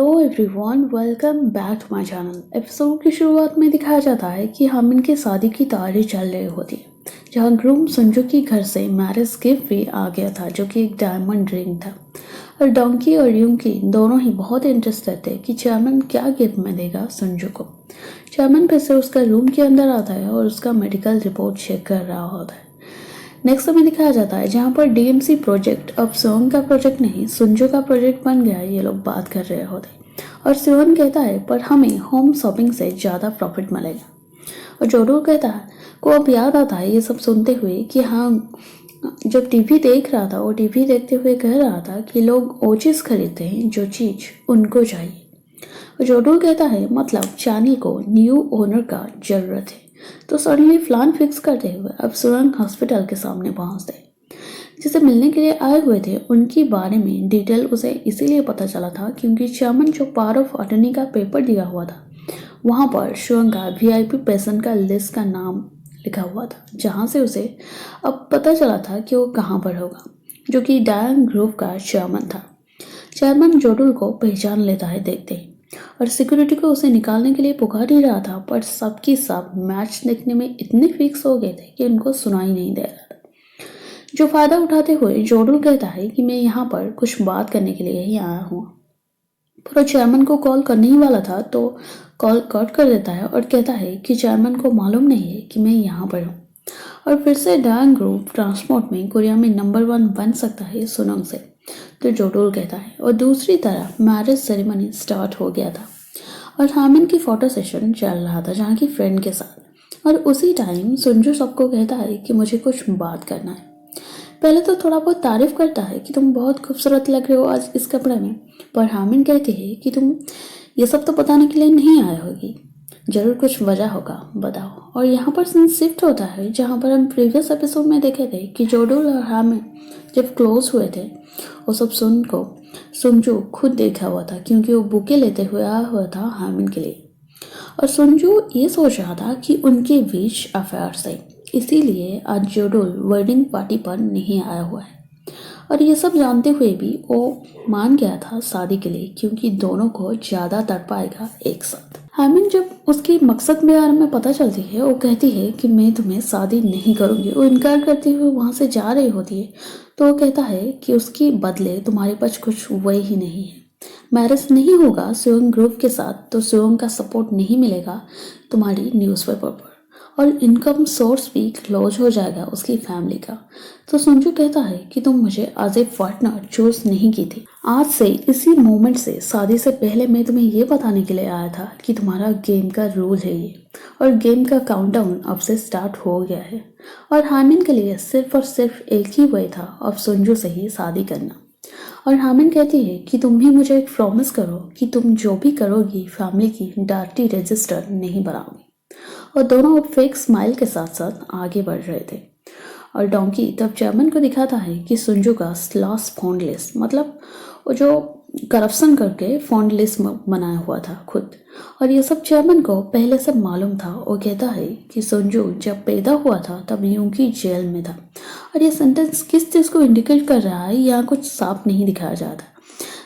Hello everyone, welcome back to my channel. Episode की शुरुआत में दिखाया जाता है कि हामिन की शादी की तैयारी चल रही होती है, जहां ग्रूम संजू के घर से मैरिज गिफ्ट भी आ गया था, जो कि एक डायमंड रिंग था। और डोंकी और यूंकी दोनों ही बहुत इंटरेस्टेड थे कि चेयरमैन क्या गिफ्ट में देगा संजू को। चेयरमैन फिर से उसका रूम के अंदर आता है और उसका मेडिकल रिपोर्ट चेक कर रहा होता है। नेक्स्ट हमें दिखाया जाता है जहाँ पर डीएमसी प्रोजेक्ट अब सोहन का प्रोजेक्ट नहीं, संजू का प्रोजेक्ट बन गया है। ये लोग बात कर रहे होते हैं और सोहन कहता है पर हमें होम शॉपिंग से ज़्यादा प्रॉफिट मिलेगा। और जोडो कहता है को अब याद आता है ये सब सुनते हुए कि हाँ, जब टीवी देख रहा था वो टीवी देखते हुए कह रहा था कि लोग वो चीज़ खरीदते हैं जो चीज़ उनको चाहिए। जोडो कहता है मतलब चानी को न्यू ओनर का जरूरत है। तो सडनली प्लान फिक्स करते हुए अब सुरंग हॉस्पिटल के सामने पहुंचते, जिसे मिलने के लिए आए हुए थे उनकी बारे में डिटेल उसे इसीलिए पता चला था क्योंकि चेयरमैन जो पावर ऑफ अटर्नी का पेपर दिया हुआ था वहां पर सुरंग का वीआईपी पेशेंट का लिस्ट का नाम लिखा हुआ था, जहां से उसे अब पता चला था कि वो कहाँ पर होगा, जो कि डायन ग्रुप का चेयरमैन था। चेयरमैन जोडुल को पहचान लेता है देखते ही और सिक्योरिटी को उसे निकालने के लिए पुकार ही रहा था, पर सबकी सब मैच देखने में इतने फिक्स हो गए थे कि उनको सुनाई नहीं दे रहा था। जो फायदा उठाते हुए जोडुल कहता है कि मैं यहाँ पर कुछ बात करने के लिए ही आया हूँ, पर वो चेयरमैन को कॉल करने ही वाला था तो कॉल कट कर देता है और कहता है कि चेयरमैन को मालूम नहीं है कि मैं यहाँ पर हूँ। और फिर से डायन ग्रुप ट्रांसपोर्ट में कोरिया में नंबर 1 बन सकता है सुनंग से, तो जोडोल कहता है। और दूसरी तरफ मैरिज सेरेमनी स्टार्ट हो गया था और हामिन की फोटो सेशन चल रहा था जहाँ की फ्रेंड के साथ। और उसी टाइम संजू सबको कहता है कि मुझे कुछ बात करना है। पहले तो थोड़ा बहुत तारीफ करता है कि तुम बहुत खूबसूरत लग रहे हो आज इस कपड़े में, पर हामिन कहती है कि तुम ये सब तो बताने के लिए नहीं आए होगी, जरूर कुछ वजह होगा, बताओ। और यहाँ पर सीन शिफ्ट होता है जहाँ पर हम प्रीवियस एपिसोड में देखे थे कि जोडुल और हामिन जब क्लोज हुए थे वो सब सुन को सुंजू खुद देखा हुआ था क्योंकि वो बुके लेते हुए आया हुआ था हामिन के लिए। और सुंजू ये सोच रहा था कि उनके बीच अफेयर्स है, इसीलिए आज जोडुल वेडिंग पार्टी पर नहीं आया हुआ है। और ये सब जानते हुए भी वो मान गया था शादी के लिए क्योंकि दोनों को ज़्यादा तड़पाएगा एक साथ। हामिन जब उसकी मकसद के बारे में पता चलती है वो कहती है कि मैं तुम्हें शादी नहीं करूँगी। वो इनकार करते हुए वहाँ से जा रही होती है तो वो कहता है कि उसके बदले तुम्हारे पास कुछ वही ही नहीं है। मैरिज नहीं होगा सोहम ग्रुप के साथ तो सोहम का सपोर्ट नहीं मिलेगा तुम्हारी न्यूज़पेपर पर, और इनकम सोर्स भी क्लोज हो जाएगा उसकी फैमिली का। तो संजू कहता है कि तुम मुझे एज ए पार्टनर चूज नहीं की थी। आज से इसी मोमेंट से शादी से पहले मैं तुम्हें ये बताने के लिए आया था कि तुम्हारा गेम का रूल है ये, और गेम का काउंटडाउन अब से स्टार्ट हो गया है। और हामिन के लिए सिर्फ और सिर्फ एक ही वे था, अब संजू से ही शादी करना। और हामिन कहती है कि तुम भी मुझे एक प्रॉमिस करो कि तुम जो भी करोगी फैमिली की डायरेक्टली रजिस्टर नहीं बनाओगी। और दोनों अब फेक स्माइल के साथ साथ आगे बढ़ रहे थे। और डोंकी तब चेयरमैन को दिखाता है कि सुंजू का लास्ट फंड लिस्ट, मतलब वो जो करप्शन करके फंड लिस्ट बनाया हुआ था खुद, और ये सब चेयरमैन को पहले से मालूम था। वो कहता है कि संजू जब पैदा हुआ था तब यूंकी जेल में था। और ये सेंटेंस किस चीज़ को इंडिकेट कर रहा है यहाँ कुछ साफ नहीं दिखाया जाता,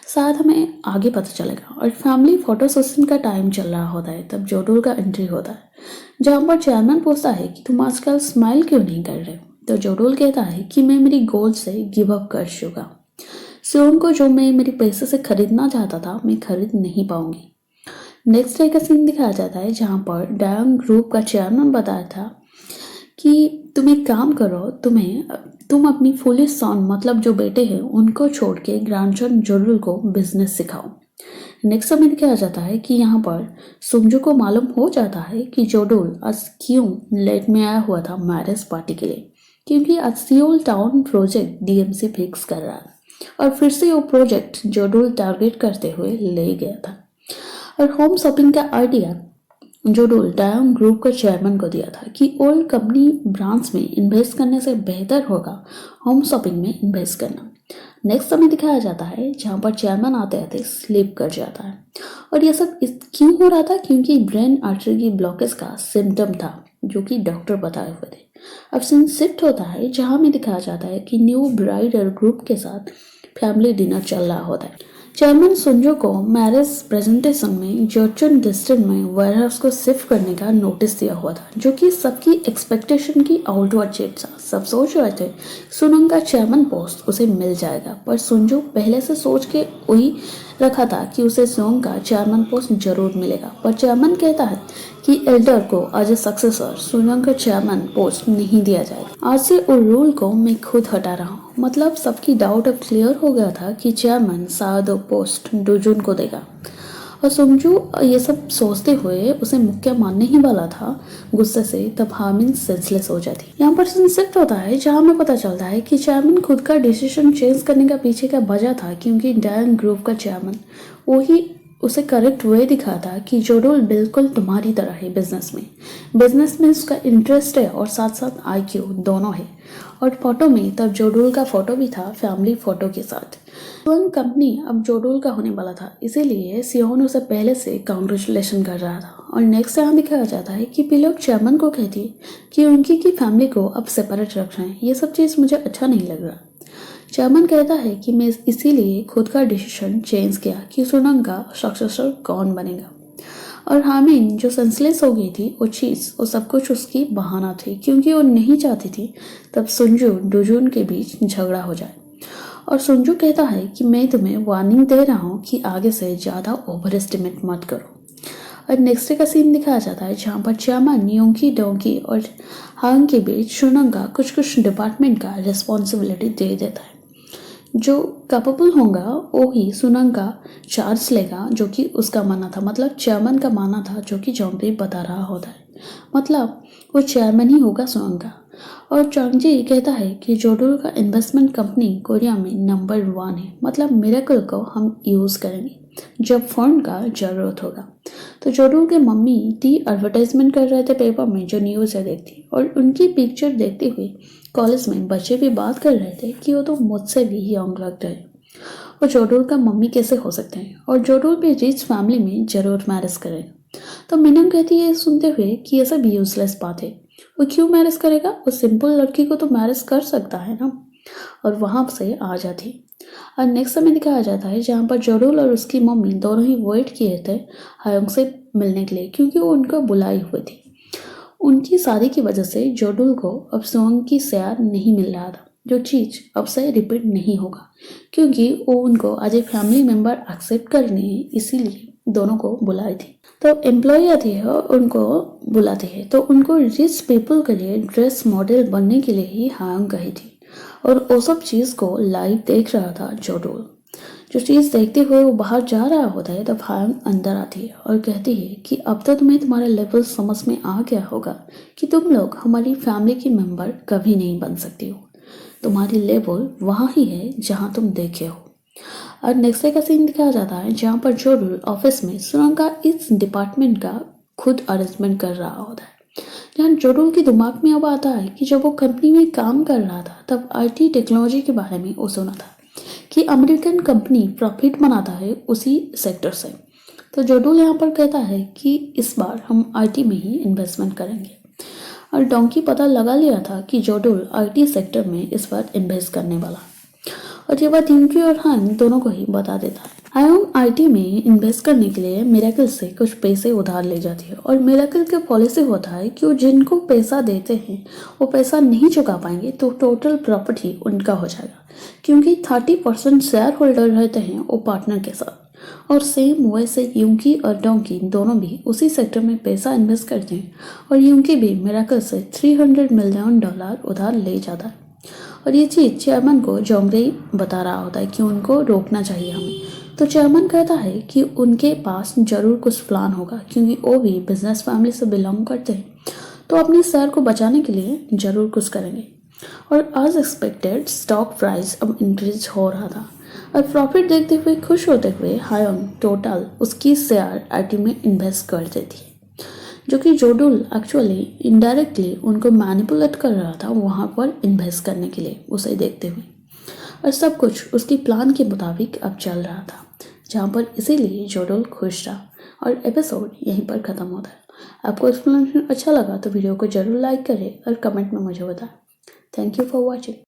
शायद हमें आगे पता चलेगा। और फैमिली फोटो सेशन का टाइम चल रहा होता है तब जोडुल का एंट्री होता है, जहाँ पर चेयरमैन पूछता है कि तुम आजकल स्माइल क्यों नहीं कर रहे। तो जोडुल कहता है कि मैं मेरी गोल से गिव अप कर चुका, सोहम को जो मैं मेरे पैसे से खरीदना चाहता था मैं खरीद नहीं पाऊंगी। नेक्स्ट डे का सीन दिखाया जाता है जहाँ पर डायन ग्रुप का चेयरमैन बताया था कि तुम एक काम करो, तुम अपनी फुली सन मतलब जो बेटे हैं उनको छोड़ के ग्रैंडसन जोडुल को बिजनेस सिखाओ। नेक्स्ट समय दिखाया जाता है कि यहाँ पर सुंजू को मालूम हो जाता है कि जोडुल आज क्यों लेट में आया हुआ था मैरिज पार्टी के लिए, क्योंकि आज Seoul town project DMC fix कर रहा था और फिर से वो प्रोजेक्ट जोडुल टारगेट करते हुए ले गया था। और होम शॉपिंग का आइडिया जोडुल डायन ग्रुप के चेयरमैन को दिया था कि ओल्ड कंपनी ब्रांच में इन्वेस्ट करने से बेहतर होगा होम शॉपिंग में इन्वेस्ट करना। नेक्स्ट समय दिखाया जाता है जहाँ पर चेयरमैन आते आते स्लिप कर जाता है। और यह सब क्यों हो रहा था, क्योंकि ब्रेन आर्टरी की ब्लॉकेज का सिम्टम था जो कि डॉक्टर बताए हुए थे। अब सीन शिफ्ट होता है जहाँ में दिखाया जाता है कि न्यू ब्राइड और ग्रुप के साथ फैमिली डिनर चल रहा होता है। चेयरमैन सुंजो को मैरिज प्रेजेंटेशन में जॉर्जन डिस्ट्रिक्ट में वेयरहाउस को शिफ्ट करने का नोटिस दिया हुआ था, जो कि सबकी एक्सपेक्टेशन की आउटवर्ड चेप था। सब सोच रहे थे सुनंग का चेयरमैन पोस्ट उसे मिल जाएगा, पर सुंजो पहले से सोच के वही रखा था कि उसे सुनंग का चेयरमैन पोस्ट जरूर मिलेगा। पर चेयरमैन कहता है कि एल्डर को एज ए सक्सेसर सुनंग का चेयरमैन पोस्ट नहीं दिया जाएगा। आज से उस रूल को मैं खुद हटा रहा हूँ। मतलब सबकी डाउट अब क्लियर हो गया था कि चेयरमैन शायद पोस्ट डोजुन को देगा। और सुंजू ये सब सोचते हुए उसे मुक्का मारने ही वाला था गुस्से से, तब हामिन सेंसलेस हो जाती। यहाँ पर सीन शिफ्ट होता है जहाँ हमें पता चलता है कि चेयरमैन खुद का डिसीजन चेंज करने का पीछे का वजह था, क्योंकि डैन ग्रुप का चेयरमैन वही उसे करेक्ट वे दिखा था कि जोडोल बिल्कुल तुम्हारी तरह है बिजनेस में उसका इंटरेस्ट है और साथ साथ IQ दोनों है। और फोटो में तब जोडोल का फोटो भी था फैमिली फोटो के साथ। सुअंग कंपनी अब जोडोल का होने वाला था, इसीलिए सियोन उसे पहले से कांग्रेचुलेशन कर रहा था। और नेक्स्ट यहाँ दिखाया जाता है कि पिलोक चेयरमैन को कहती है कि उनकी की फैमिली को अब सेपरेट रख रहे हैं। ये सब चीज़ मुझे अच्छा नहीं लग रहा। चेयरमैन कहता है कि मैं इसीलिए खुद का डिसीजन चेंज किया कि सुनंग का सक्सेसर कौन बनेगा। और हामिन जो सेंसलेस हो गई थी वो सब कुछ उसकी बहाना थी, क्योंकि वो नहीं चाहती थी तब सुंजू डोजुन के बीच झगड़ा हो जाए। और सुंजू कहता है कि मैं तुम्हें वार्निंग दे रहा हूँ कि आगे से ज़्यादा ओवर एस्टिमेट मत करो। और नेक्स्ट डे का सीन दिखाया जाता है जहाँ पर चेयरमैन योंकी डोंकी और हांग के बीच सुनंग का कुछ डिपार्टमेंट का रिस्पॉन्सिबिलिटी दे देता है। जो कैपेबल होगा वो ही सुनंग का चार्ज लेगा, जो कि उसका मानना था। मतलब चेयरमैन का मानना था, जो कि जोंगजी बता रहा होता है। मतलब वो चेयरमैन ही होगा सुनंग का। और जोंगजी कहता है कि जोडोल का इन्वेस्टमेंट कंपनी कोरिया में नंबर 1 है। मतलब मिरेकल को हम यूज़ करेंगे जब फंड का ज़रूरत होगा। तो जोडोल के मम्मी टी एडवर्टाइजमेंट कर रहे थे पेपर में, जो न्यूज़ है देखती, और उनकी पिक्चर देखते हुए कॉलेज में बच्चे भी बात कर रहे थे कि वो तो मुझसे भी यंग लगता है और जोडोल का मम्मी कैसे हो सकते हैं, और जोडोल भी रिच फैमिली में जरूर मैरिज करेगा। तो मिनम कहती है सुनते हुए कि ये सब यूजलेस बात है। वो क्यों मैरिज करेगा? वो सिंपल लड़की को तो मैरिज कर सकता है ना। और वहाँ से आ जाती। और नेक्स्ट समय दिखाया जाता है जहाँ पर जोडोल और उसकी मम्मी दोनों ही वेट किए थे हायोंग से मिलने के लिए, क्योंकि वो उनको बुलाई हुई थी। उनकी शादी की वजह से जोडोल को अब सुअंग की शेयर नहीं मिल रहा था, जो चीज़ अब से रिपीट नहीं होगा, क्योंकि वो उनको as a family member accept करने हैं, इसीलिए दोनों को बुलाई थी। तो एम्प्लॉय आती है और उनको बुलाती है। तो उनको रिच पीपल के लिए ड्रेस मॉडल बनने के लिए ही हायोंग गई थी, और वो सब चीज़ को लाइव देख रहा था जोडोल। जो चीज़ देखते हुए वो बाहर जा रहा होता है तब हायोंग अंदर आती है और कहती है कि अब तक तुम्हें तुम्हारा लेवल समझ में आ गया होगा कि तुम लोग हमारी फैमिली की मेंबर कभी नहीं बन सकती हो। तुम्हारी लेवल वहाँ ही है जहाँ तुम देखे हो। और नेक्स्ट डे का सीन दिखाया जाता है जहाँ पर जोडोल ऑफिस में सुरंग का इस डिपार्टमेंट का खुद अरेंजमेंट कर रहा होता है। जहाँ जोडोल के दिमाग में अब आता है कि जब वो कंपनी में काम कर रहा था तब IT टेक्नोलॉजी के बारे में वो सुना था कि अमेरिकन कंपनी प्रॉफिट बनाता है उसी सेक्टर से। तो जोडोल यहाँ पर कहता है कि इस बार हम IT में ही इन्वेस्टमेंट करेंगे। और डोंकी पता लगा लिया था कि जोडोल IT सेक्टर में इस बार इन्वेस्ट करने वाला, और ये बात यूकी और हान दोनों को ही बता देता है। हायोंग IT में इन्वेस्ट करने के लिए मिरेकल से कुछ पैसे उधार ले जाती है, और मिरेकल का पॉलिसी होता है कि वो जिनको पैसा देते हैं वो पैसा नहीं चुका पाएंगे तो टोटल प्रॉपर्टी उनका हो जाएगा, क्योंकि 30% शेयर होल्डर रहते हैं वो पार्टनर के साथ। और सेम वैसे यूकी और डोंकी दोनों भी उसी सेक्टर में पैसा इन्वेस्ट करते हैं, और यूकी भी मिरेकल से $300 मिलियन उधार ले जाता है। और ये चीज़ चेयरमैन को जोंगरी बता रहा होता है कि उनको रोकना चाहिए हमें। तो चेयरमैन कहता है कि उनके पास जरूर कुछ प्लान होगा, क्योंकि वो भी बिजनेस फैमिली से बिलोंग करते हैं, तो अपने सर को बचाने के लिए जरूर कुछ करेंगे। और एज एक्सपेक्टेड स्टॉक प्राइस अब इंक्रीज हो रहा था, और प्रॉफिट देखते हुए खुश होते हुए हायोंग टोटल उसकी शेयर IT में इन्वेस्ट कर देती है, जो कि जोडोल एक्चुअली इनडायरेक्टली उनको मैनिपुलेट कर रहा था वहाँ पर इन्वेस्ट करने के लिए उसे देखते हुए। और सब कुछ उसकी प्लान के मुताबिक अब चल रहा था, जहाँ पर इसीलिए जोडोल खुश था। और एपिसोड यहीं पर ख़त्म होता है। आपको एक्सप्लेनेशन अच्छा लगा तो वीडियो को जरूर लाइक करें और कमेंट में मुझे बताएं। Thank you for watching.